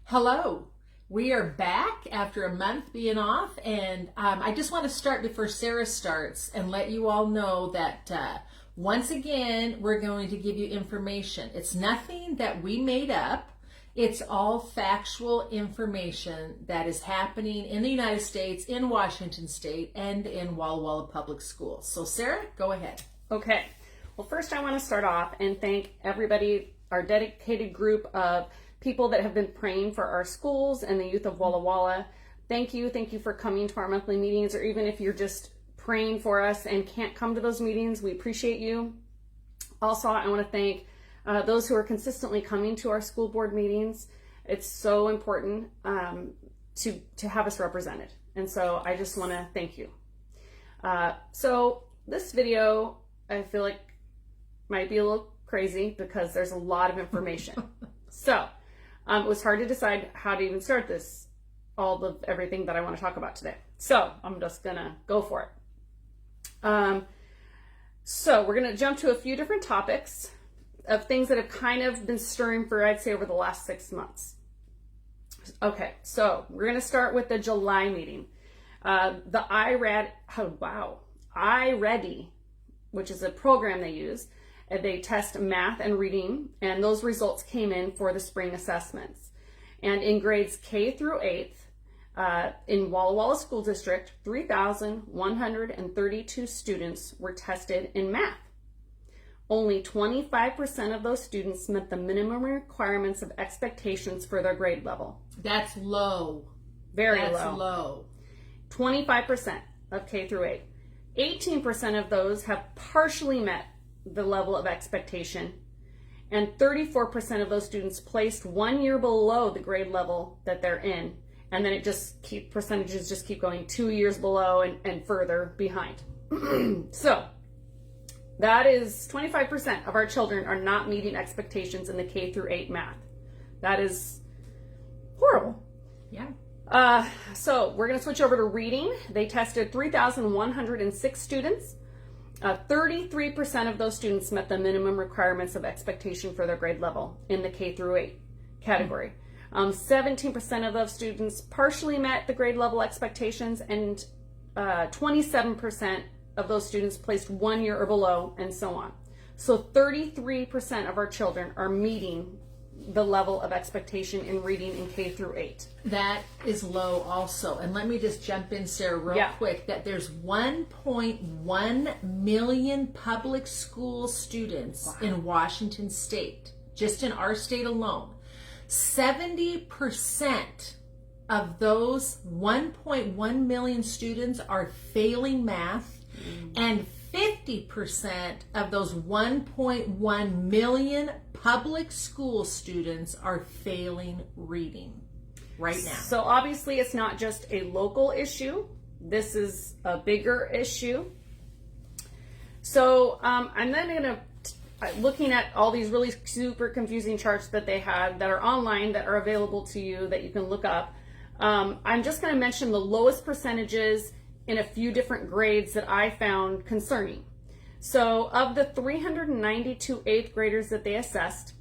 Hello, we are back after a month being off, and I just want to start before Sarah starts and let you all know that once again we're going to give you information. It's nothing that we made up. It's all factual information that is happening in the United States, in Washington State, and in Walla Walla Public Schools. So Sarah, go ahead. Okay. Well, first I want to start off and thank everybody, our dedicated group of people that have been praying for our schools and the youth of Walla Walla. Thank you. Thank you for coming to our monthly meetings, or even if you're just praying for us and can't come to those meetings, we appreciate you. Also, I want to thank those who are consistently coming to our school board meetings. It's so important to have us represented. And so I just want to thank you. So this video, I feel like might be a little crazy because there's a lot of information. So it was hard to decide how to even start this, all of everything that I want to talk about today. So I'm just gonna go for it. So we're gonna jump to a few different topics of things that have kind of been stirring for, I'd say, over the last 6 months. Okay, so we're gonna start with the July meeting. The iReady, which is a program they use. They test math and reading, and those results came in for the spring assessments. And in grades K through 8th, in Walla Walla School District, 3,132 students were tested in math. Only 25% of those students met the minimum requirements of expectations for their grade level. That's low. That's low. 25% of K through 8. 18% of those have partially met the level of expectation, and 34% of those students placed 1 year below the grade level that they're in, and then percentages just keep going 2 years below and further behind. So that is 25% of our children are not meeting expectations in the K through 8 math. That is horrible. Yeah. So we're going to switch over to reading. They tested 3,106 students. 33% of those students met the minimum requirements of expectation for their grade level in the K through 8 category. 17% of those students partially met the grade level expectations, and 27% of those students placed 1 year or below, and so on. So 33% of our children are meeting the level of expectation in reading in K through 8. That is low also. And let me just jump in, Sarah, real quick, that there's 1.1 million public school students in Washington State, just in our state alone. 70% of those 1.1 million students are failing math, and 50% of those 1.1 million public school students are failing reading right now. So obviously it's not just a local issue. This is a bigger issue. So I'm then going to, looking at all these really super confusing charts that they had that are online, that are available to you, that you can look up. I'm just going to mention the lowest percentages in a few different grades that I found concerning. So of the 392 8th graders that they assessed,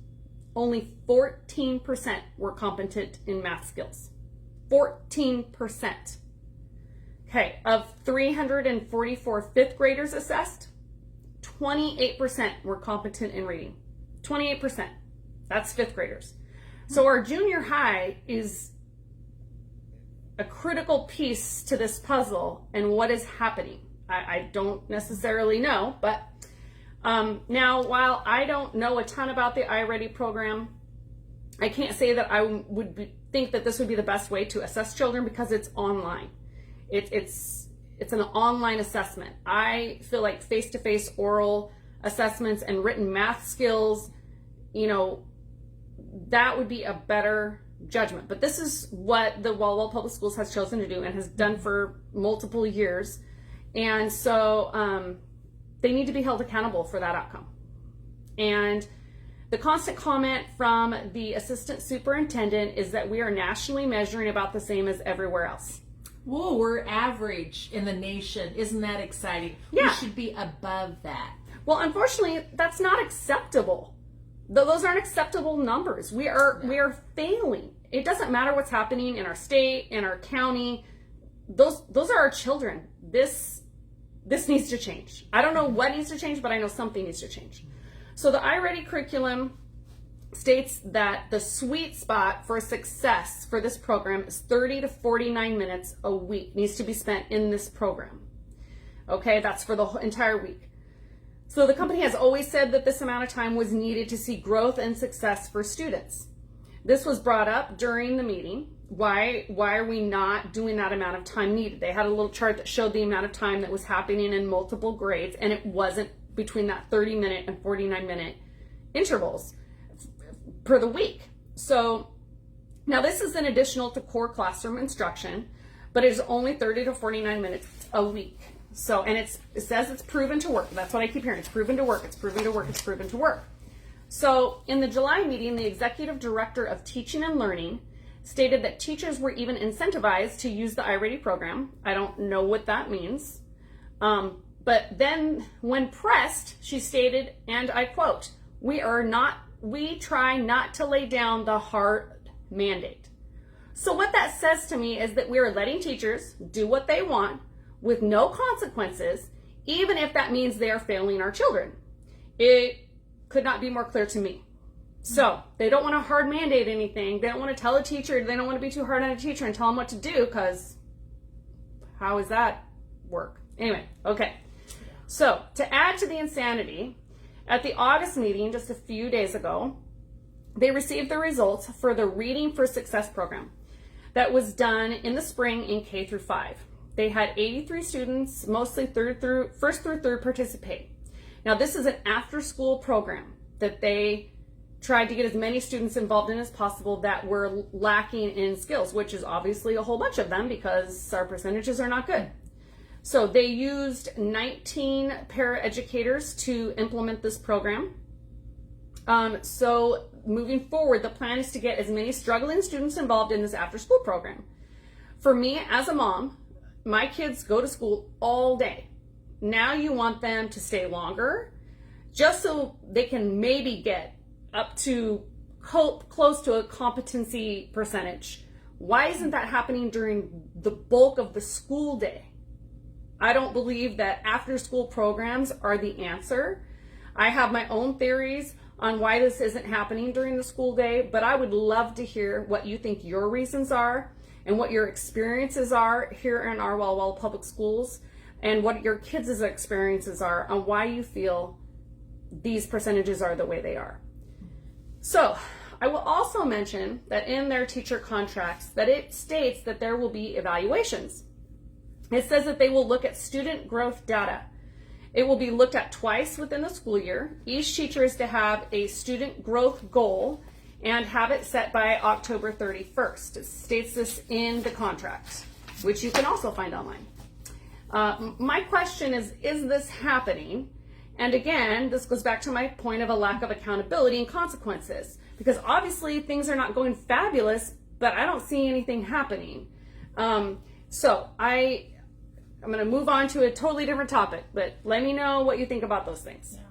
only 14% were competent in math skills. 14%. Okay, of 344 5th graders assessed, 28% were competent in reading. 28%. That's 5th graders. So our junior high is a critical piece to this puzzle and what is happening. I don't necessarily know, but now while I don't know a ton about the iReady program, I can't say that I would think that this would be the best way to assess children because it's online. It's an online assessment. I feel like face-to-face oral assessments and written math skills, that would be a better judgment. But this is what the Walla Walla Public Schools has chosen to do and has done for multiple years. And so they need to be held accountable for that outcome. And the constant comment from the assistant superintendent is that we are nationally measuring about the same as everywhere else. Whoa, we're average in the nation. Isn't that exciting? Yeah. We should be above that. Well, unfortunately, that's not acceptable. those aren't acceptable numbers. We are failing. It doesn't matter what's happening in our state, in our county. Those are our children. This needs to change. I don't know what needs to change, but I know something needs to change. So the iReady curriculum states that the sweet spot for success for this program is 30 to 49 minutes a week needs to be spent in this program. Okay, that's for the entire week. So the company has always said that this amount of time was needed to see growth and success for students. This was brought up during the meeting. Why are we not doing that amount of time needed? They had a little chart that showed the amount of time that was happening in multiple grades, and it wasn't between that 30-minute and 49-minute intervals per the week. So now this is an additional to core classroom instruction, but it is only 30 to 49 minutes a week. So, and it says it's proven to work. That's what I keep hearing. It's proven to work. It's proven to work. It's proven to work. So in the July meeting, the executive director of teaching and learning stated that teachers were even incentivized to use the iReady program. I don't know what that means. But then when pressed, she stated, and I quote, we try not to lay down the hard mandate. So what that says to me is that we are letting teachers do what they want with no consequences, even if that means they are failing our children. It could not be more clear to me. So they don't want to hard mandate anything. They don't want to tell a teacher, they don't want to be too hard on a teacher and tell them what to do, because how does that work? Anyway, okay. So to add to the insanity, at the August meeting just a few days ago, they received the results for the Reading for Success program that was done in the spring in K through 5. They had 83 students, mostly first through third, participate. Now this is an after-school program that they tried to get as many students involved in as possible that were lacking in skills, which is obviously a whole bunch of them because our percentages are not good. So they used 19 paraeducators to implement this program. So moving forward, the plan is to get as many struggling students involved in this after-school program. For me, as a mom, my kids go to school all day. Now you want them to stay longer just so they can maybe get up to close to a competency percentage. Why isn't that happening during the bulk of the school day? I don't believe that after-school programs are the answer. I have my own theories on why this isn't happening during the school day, but I would love to hear what you think your reasons are and what your experiences are here in our Walla Public Schools, and what your kids' experiences are on why you feel these percentages are the way they are. So I will also mention that in their teacher contracts that it states that there will be evaluations. It says that they will look at student growth data. It will be looked at twice within the school year. Each teacher is to have a student growth goal and have it set by October 31st. It states this in the contract, which you can also find online. My question is this happening? And again, this goes back to my point of a lack of accountability and consequences, because obviously things are not going fabulous, but I don't see anything happening. So I'm going to move on to a totally different topic, but let me know what you think about those things. Yeah.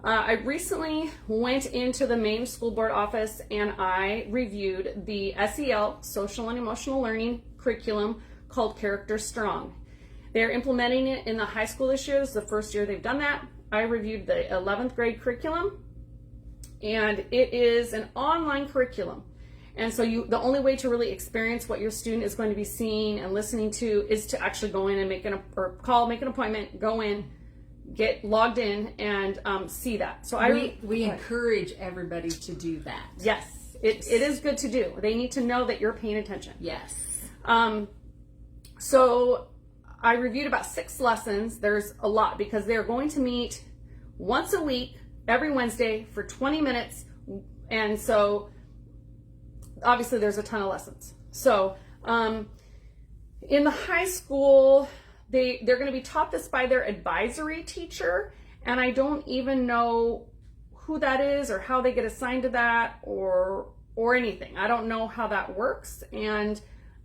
I recently went into the main school board office and I reviewed the SEL, Social and Emotional Learning curriculum called Character Strong. They're implementing it in the high school this year. This is the first year they've done that. I reviewed the 11th grade curriculum, and it is an online curriculum. And so the only way to really experience what your student is going to be seeing and listening to is to actually go in and make an appointment, go in, get logged in, and see that. So we encourage everybody to do that. Yes, it is good to do. They need to know that you're paying attention. Yes. So I reviewed about 6 lessons. There's a lot because they're going to meet once a week, every Wednesday for 20 minutes. And so obviously there's a ton of lessons. So in the high school, they're going to be taught this by their advisory teacher. And I don't even know who that is or how they get assigned to that or anything. I don't know how that works. And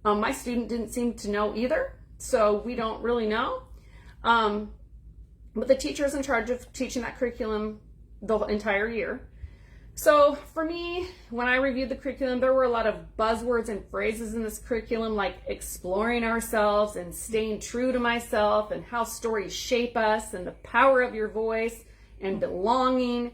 my student didn't seem to know either. So we don't really know. But the teacher is in charge of teaching that curriculum the entire year. So for me, when I reviewed the curriculum, there were a lot of buzzwords and phrases in this curriculum, like exploring ourselves and staying true to myself, and how stories shape us, and the power of your voice, and belonging.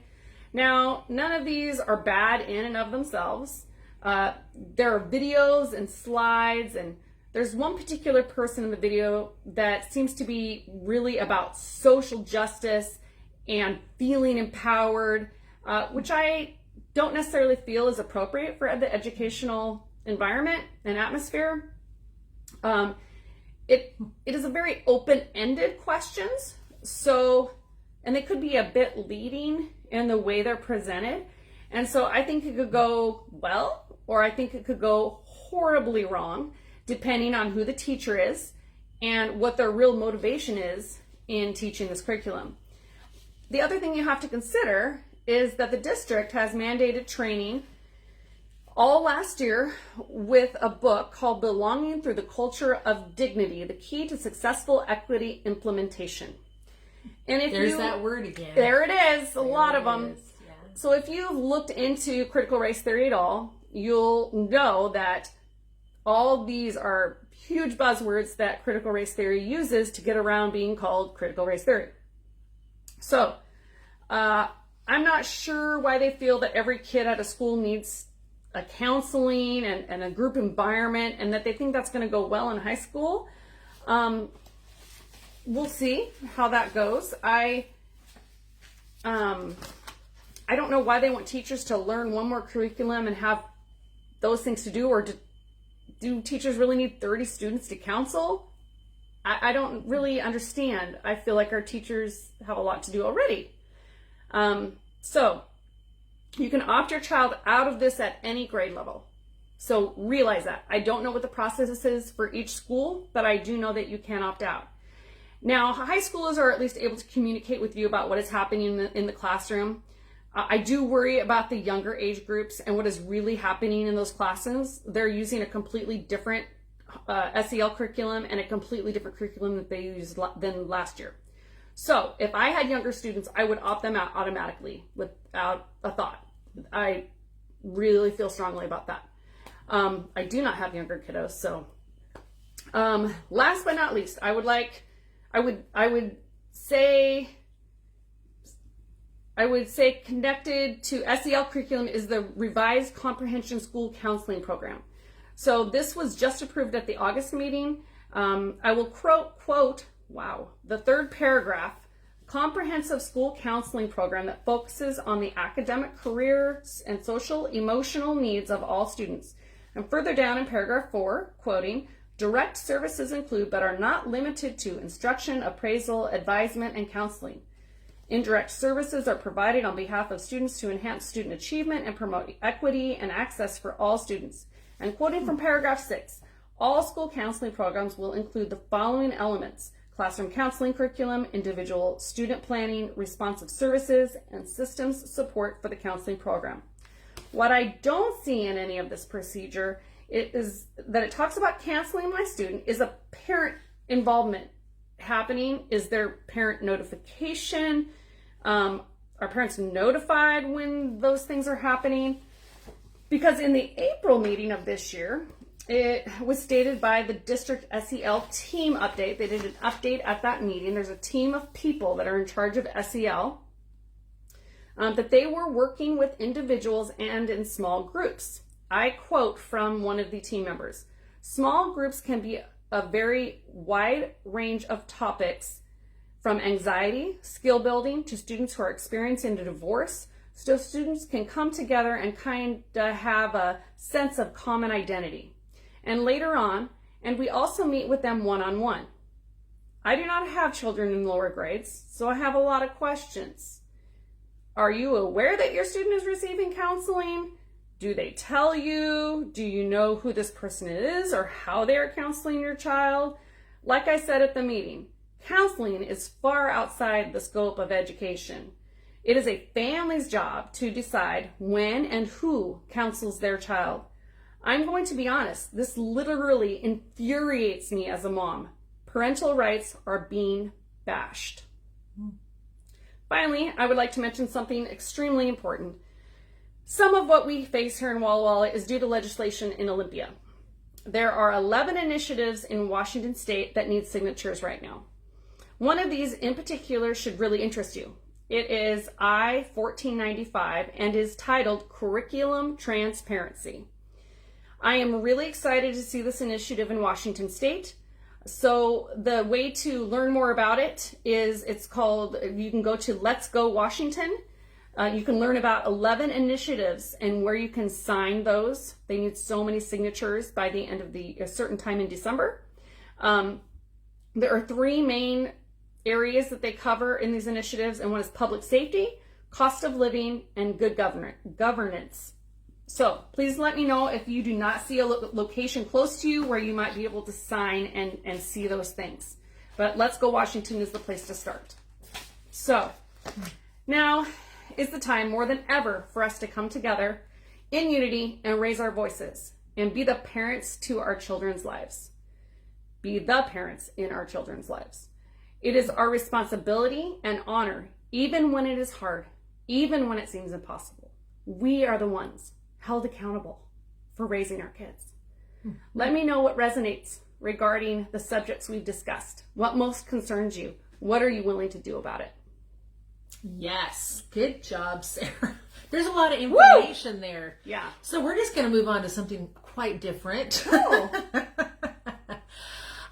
Now, none of these are bad in and of themselves. There are videos and slides, and there's one particular person in the video that seems to be really about social justice and feeling empowered, which I don't necessarily feel is appropriate for the educational environment and atmosphere. It is a very open-ended questions, and they could be a bit leading in the way they're presented. And so I think it could go well, or I think it could go horribly wrong, depending on who the teacher is and what their real motivation is in teaching this curriculum. The other thing you have to consider is that the district has mandated training all last year with a book called Belonging Through the Culture of Dignity, the Key to Successful Equity Implementation. And if There's that word again. There it is, a lot of them. Yeah. So if you've looked into critical race theory at all, you'll know that all these are huge buzzwords that critical race theory uses to get around being called critical race theory. So I'm not sure why they feel that every kid at a school needs a counseling and a group environment, and that they think that's going to go well in high school. We'll see how that goes. I don't know why they want teachers to learn one more curriculum and have those things to do, or do teachers really need 30 students to counsel? I don't really understand. I feel like our teachers have a lot to do already. So you can opt your child out of this at any grade level. So realize that. I don't know what the process is for each school, but I do know that you can opt out. Now, high schoolers are at least able to communicate with you about what is happening in the classroom. I do worry about the younger age groups and what is really happening in those classes. They're using a completely different SEL curriculum and a completely different curriculum that they used than last year. So if I had younger students, I would opt them out automatically without a thought. I really feel strongly about that. I do not have younger kiddos. So last but not least, I would say connected to SEL curriculum is the Revised Comprehension School Counseling Program. So this was just approved at the August meeting. I will quote, wow, the third paragraph, comprehensive school counseling program that focuses on the academic, careers, and social emotional needs of all students. And further down in paragraph 4, quoting, direct services include but are not limited to instruction, appraisal, advisement, and counseling. Indirect services are provided on behalf of students to enhance student achievement and promote equity and access for all students. And quoting from paragraph 6, all school counseling programs will include the following elements: classroom counseling curriculum, individual student planning, responsive services, and systems support for the counseling program. What I don't see in any of this procedure is that it talks about counseling my student. Is a parent involvement happening? Is there parent notification? Are parents notified when those things are happening? Because in the April meeting of this year, it was stated by the district SEL team update. They did an update at that meeting. There's a team of people that are in charge of SEL, that they were working with individuals and in small groups. I quote from one of the team members: small groups can be a very wide range of topics, from anxiety, skill building, to students who are experiencing a divorce, so students can come together and kind of have a sense of common identity. And later on, and we also meet with them one-on-one. I do not have children in lower grades, so I have a lot of questions. Are you aware that your student is receiving counseling? Do they tell you? Do you know who this person is or how they are counseling your child? Like I said at the meeting, counseling is far outside the scope of education. It is a family's job to decide when and who counsels their child. I'm going to be honest, this literally infuriates me as a mom. Parental rights are being bashed. Finally, I would like to mention something extremely important. Some of what we face here in Walla Walla is due to legislation in Olympia. There are 11 initiatives in Washington State that need signatures right now. One of these in particular should really interest you. It is I-1495 and is titled Curriculum Transparency. I am really excited to see this initiative in Washington State. So the way to learn more about it is you can go to Let's Go Washington. You can learn about 11 initiatives and where you can sign those. They need so many signatures by the end of a certain time in December. There are 3 main areas that they cover in these initiatives, and one is public safety, cost of living, and good governance. So please let me know if you do not see a location close to you where you might be able to sign and see those things. But Let's Go Washington is the place to start. So now is the time more than ever for us to come together in unity and raise our voices and be the parents to our children's lives. Be the parents in our children's lives. It is our responsibility and honor, even when it is hard, even when it seems impossible. We are the ones held accountable for raising our kids. Let me know what resonates regarding the subjects we've discussed. What most concerns you? What are you willing to do about it? Yes, good job, Sarah. There's a lot of information there. Yeah. So we're just going to move on to something quite different. Cool.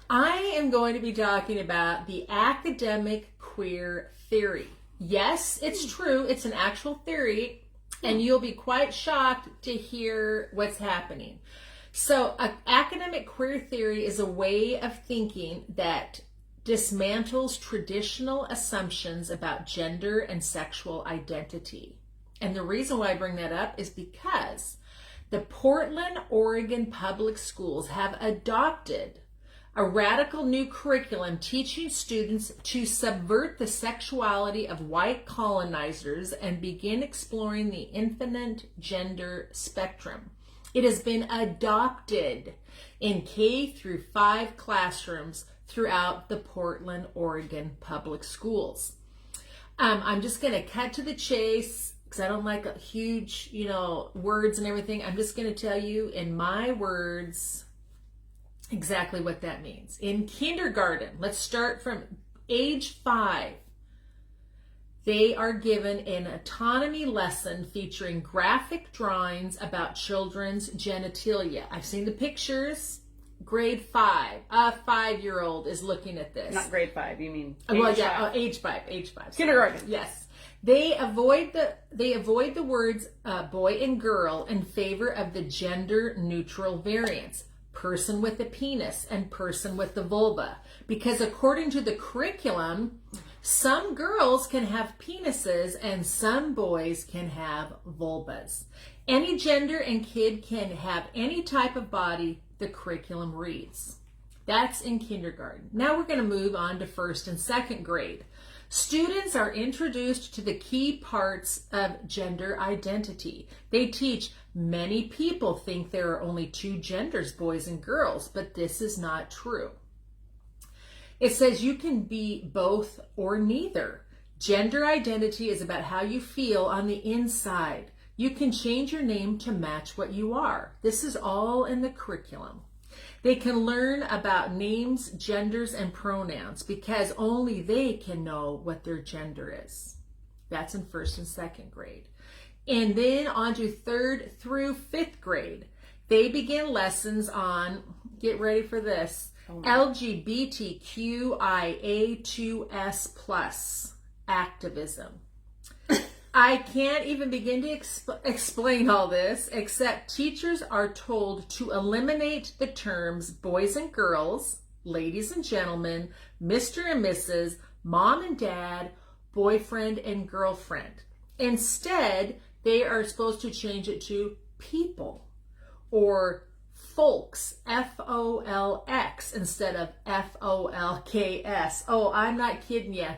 I am going to be talking about the academic queer theory. Yes, it's true. It's an actual theory, and you'll be quite shocked to hear what's happening. So, academic queer theory is a way of thinking that dismantles traditional assumptions about gender and sexual identity. And the reason why I bring that up is because the Portland, Oregon public schools have adopted a radical new curriculum teaching students to subvert the sexuality of white colonizers and begin exploring the infinite gender spectrum. It has been adopted in K through 5 classrooms throughout the Portland, Oregon public schools. I'm just going to cut to the chase because I don't like huge, words and everything. I'm just going to tell you in my words exactly what that means. In kindergarten, let's start from age 5. They are given an autonomy lesson featuring graphic drawings about children's genitalia. I've seen the pictures. Grade 5. A 5-year-old is looking at this. Not grade 5, you mean? Age 5. Kindergarten. Yes. They avoid the words boy and girl in favor of the gender neutral variants. Person with a penis and person with the vulva. Because according to the curriculum, some girls can have penises and some boys can have vulvas. Any gender and kid can have any type of body, the curriculum reads. That's in kindergarten. Now we're going to move on to 1st and 2nd grade. Students are introduced to the key parts of gender identity. They teach many people think there are only 2 genders, boys and girls, but this is not true. It says you can be both or neither. Gender identity is about how you feel on the inside. You can change your name to match what you are. This is all in the curriculum. They can learn about names, genders, and pronouns because only they can know what their gender is. That's in 1st and 2nd grade. And then on to 3rd through 5th grade. They begin lessons on, get ready for this, LGBTQIA2S+ activism. I can't even begin to explain all this, except teachers are told to eliminate the terms boys and girls, ladies and gentlemen, Mr. and Mrs., mom and dad, boyfriend and girlfriend. Instead, they are supposed to change it to people or folks, F-O-L-X, instead of F-O-L-K-S. Oh, I'm not kidding you.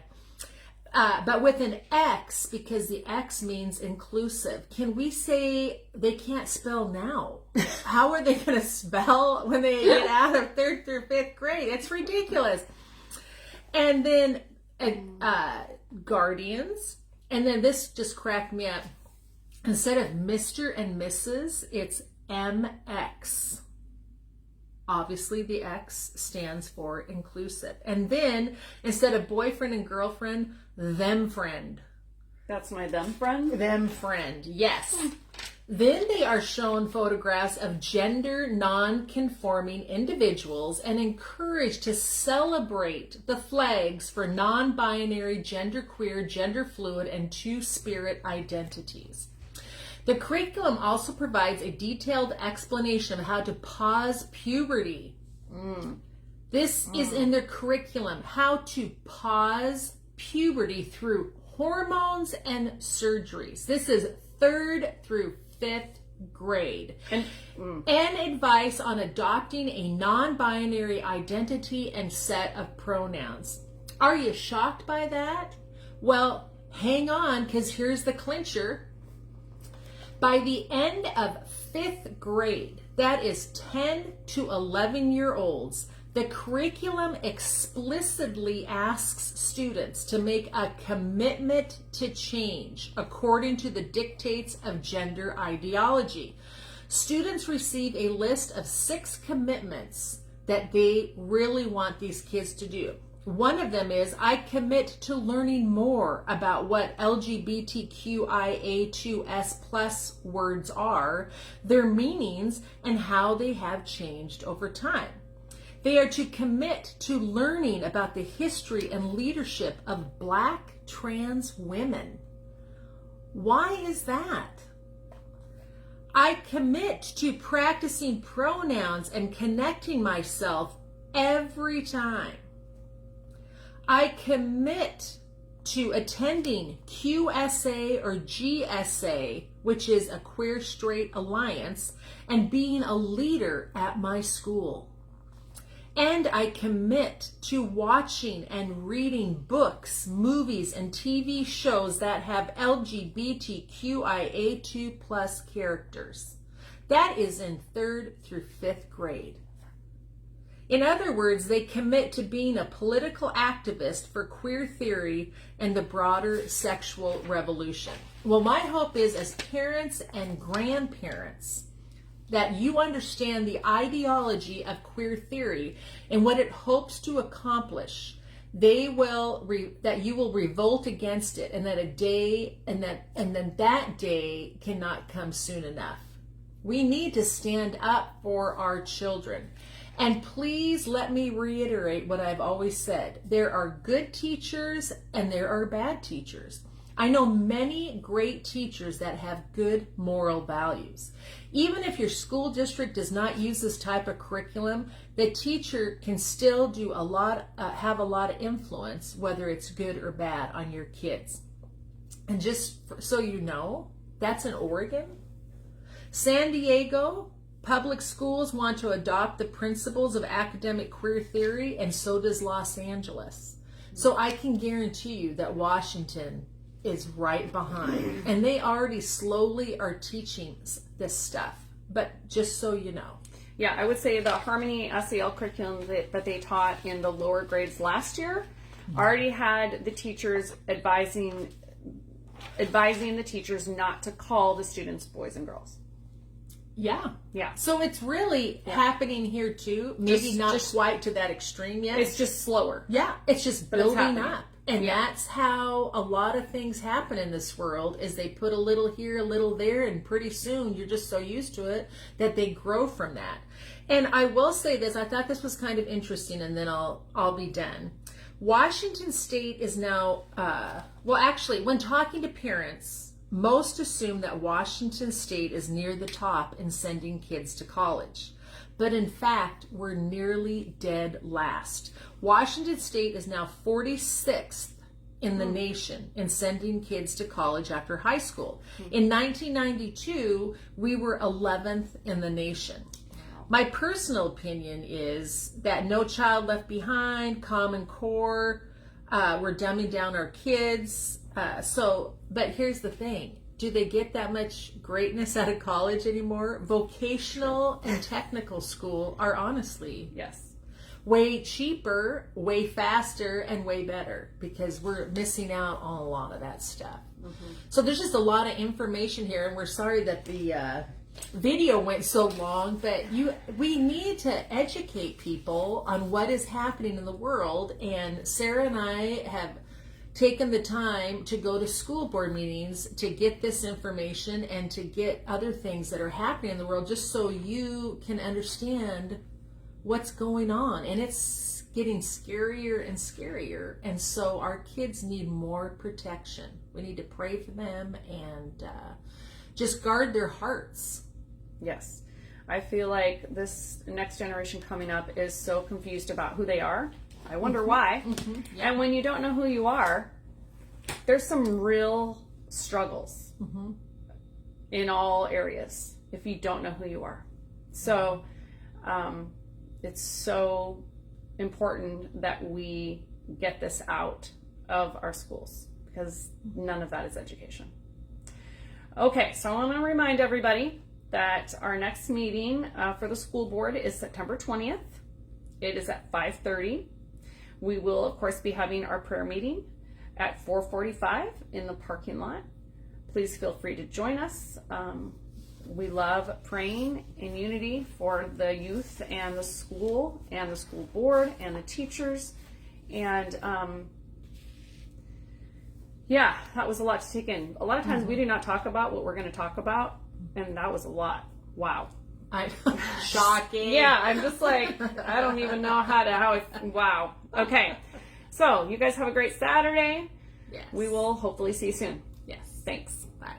But with an X, because the X means inclusive. Can we say they can't spell now? How are they going to spell when they get out of 3rd through 5th grade? It's ridiculous. And then guardians. And then this just cracked me up. Instead of Mr. and Mrs., it's MX. Obviously, the X stands for inclusive. And then, instead of boyfriend and girlfriend, them friend. That's my them friend? Them friend, yes. Then they are shown photographs of gender non-conforming individuals and encouraged to celebrate the flags for non-binary, genderqueer, gender fluid, and two-spirit identities. The curriculum also provides a detailed explanation of how to pause puberty. This is in the curriculum, how to pause puberty through hormones and surgeries. This is 3rd through 5th grade. And advice on adopting a non-binary identity and set of pronouns. Are you shocked by that? Well, hang on, because here's the clincher. By the end of 5th grade, that is 10 to 11-year-olds, the curriculum explicitly asks students to make a commitment to change according to the dictates of gender ideology. Students receive a list of 6 commitments that they really want these kids to do. One of them is, I commit to learning more about what LGBTQIA2S plus words are, their meanings, and how they have changed over time. They are to commit to learning about the history and leadership of Black trans women. Why is that? I commit to practicing pronouns and connecting myself every time. I commit to attending QSA or GSA, which is a Queer Straight Alliance, and being a leader at my school. And I commit to watching and reading books, movies, and TV shows that have LGBTQIA2 plus characters. That is in 3rd through 5th grade. In other words, they commit to being a political activist for queer theory and the broader sexual revolution. Well, my hope is, as parents and grandparents, that you understand the ideology of queer theory and what it hopes to accomplish. That you will revolt against it, and that that day cannot come soon enough. We need to stand up for our children. And please let me reiterate what I've always said. There are good teachers and there are bad teachers. I know many great teachers that have good moral values. Even if your school district does not use this type of curriculum, the teacher can still do have a lot of influence, whether it's good or bad, on your kids. And just so you know, that's in Oregon. San Diego public schools want to adopt the principles of academic queer theory, and so does Los Angeles. So I can guarantee you that Washington is right behind, and they already slowly are teaching this stuff, but just so you know. Yeah, I would say the Harmony SEL curriculum that they taught in the lower grades last year already had the teachers advising the teachers not to call the students boys and girls. Yeah. Yeah. So it's really happening here too. Maybe not quite to that extreme yet. It's just slower. Yeah. It's just building up. And Yeah. that's how a lot of things happen in this world, is they put a little here, a little there, and pretty soon you're just so used to it that they grow from that. And I will say this, I thought this was kind of interesting, and then I'll be done. Washington State is now, well, actually, when talking to parents, most assume that Washington State is near the top in sending kids to college. But in fact, we're nearly dead last. Washington State is now 46th in the nation in sending kids to college after high school. In 1992, we were 11th in the nation. My personal opinion is that No Child Left Behind, Common Core, we're dumbing down our kids. But here's the thing. Do they get that much greatness out of college anymore? Vocational and technical school are honestly way cheaper, way faster, and way better, because we're missing out on a lot of that stuff. So there's just a lot of information here, and we're sorry that the video went so long, but we need to educate people on what is happening in the world. And Sarah and I have taken the time to go to school board meetings to get this information and to get other things that are happening in the world, just so you can understand what's going on. And it's getting scarier and scarier, and so our kids need more protection. We need to pray for them and just guard their hearts. Yes. I feel like this next generation coming up is so confused about who they are. I wonder why. Yeah. And when you don't know who you are, there's some real struggles in all areas if you don't know who you are. So it's so important that we get this out of our schools, because none of that is education. Okay, so I want to remind everybody that our next meeting for the school board is September 20th. It is at 5:30. We will, of course, be having our prayer meeting at 4:45 in the parking lot. Please feel free to join us. We love praying in unity for the youth and the school board and the teachers. And yeah, that was a lot to take in. A lot of times we do not talk about what we're going to talk about, and that was a lot. Wow. Shocking. Yeah, I'm just like, I don't even know wow. Okay. So you guys have a great Saturday. Yes. We will hopefully see you soon. Yes. Thanks. Bye.